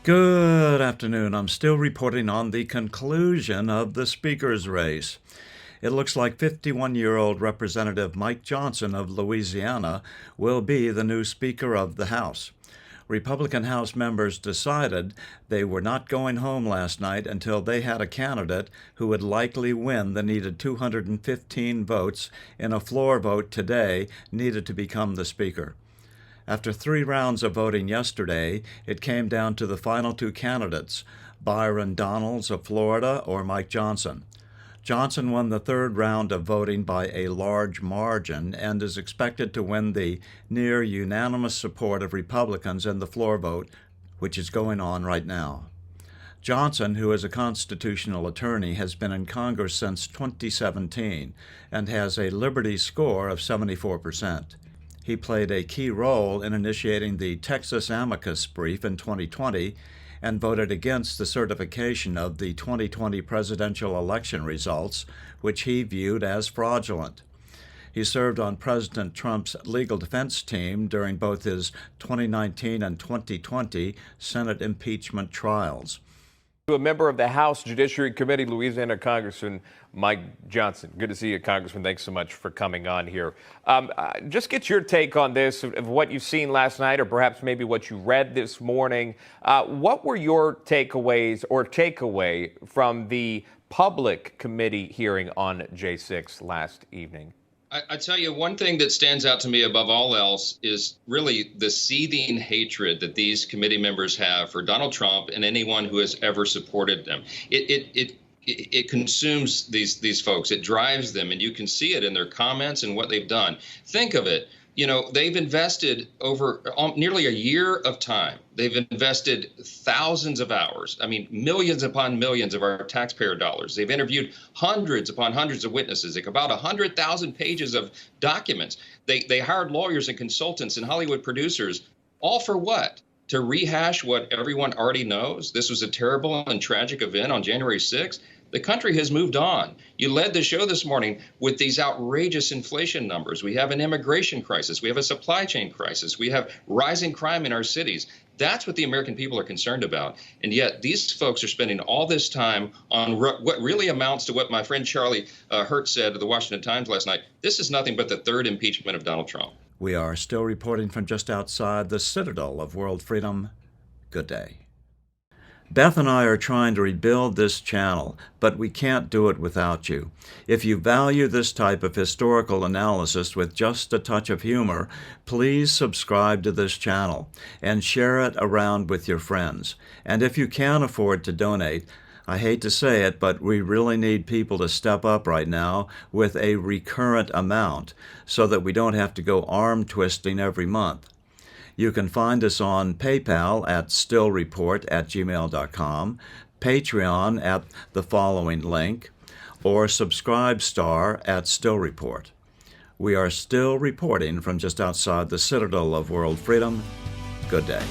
Good afternoon. I'm still reporting on the conclusion of the speaker's race. It looks like 51-year-old Representative Mike Johnson of Louisiana will be the new Speaker of the House. Republican House members decided they were not going home last night until they had a candidate who would likely win the needed 215 votes in a floor vote today needed to become the Speaker. After 3 rounds of voting yesterday, it came down to the final 2 candidates, Byron Donalds of Florida or Mike Johnson. Johnson won the 3rd round of voting by a large margin and is expected to win the near unanimous support of Republicans in the floor vote, which is going on right now. Johnson, who is a constitutional attorney, has been in Congress since 2017 and has a Liberty score of 74%. He played a key role in initiating the Texas amicus brief in 2020 and voted against the certification of the 2020 presidential election results, which he viewed as fraudulent. He served on President Trump's legal defense team during both his 2019 and 2020 Senate impeachment trials. To a member of the House Judiciary Committee, Louisiana Congressman Mike Johnson. Good to see you, Congressman. Thanks so much for coming on here. Just get your take on this, of what you've seen last night, or perhaps maybe what you read this morning. What were your takeaways or takeaway from the public committee hearing on J6 last evening? I tell you, one thing that stands out to me above all else is really the seething hatred that these committee members have for Donald Trump and anyone who has ever supported them. It consumes these folks. It drives them, and you can see it in their comments and what they've done. Think of it. You know, they've invested over nearly a year of time. They've invested thousands of hours. I mean, millions upon millions of our taxpayer dollars. They've interviewed hundreds upon hundreds of witnesses, like about 100,000 pages of documents. They hired lawyers and consultants and Hollywood producers, all for what? To rehash what everyone already knows. This was a terrible and tragic event on January 6th. The country has moved on. You led the show this morning with these outrageous inflation numbers. We have an immigration crisis. We have a supply chain crisis. We have rising crime in our cities. That's what the American people are concerned about. And yet these folks are spending all this time on what really amounts to what my friend Charlie Hurt said to the Washington Times last night. This is nothing but the 3rd impeachment of Donald Trump. We are still reporting from just outside the citadel of world freedom. Good day. Beth and I are trying to rebuild this channel, but we can't do it without you. If you value this type of historical analysis with just a touch of humor, please subscribe to this channel and share it around with your friends. And if you can't afford to donate, I hate to say it, but we really need people to step up right now with a recurrent amount so that we don't have to go arm twisting every month. You can find us on PayPal at stillreport@gmail.com, Patreon at the following link, or Subscribestar at Still Report. We are still reporting from just outside the citadel of world freedom. Good day.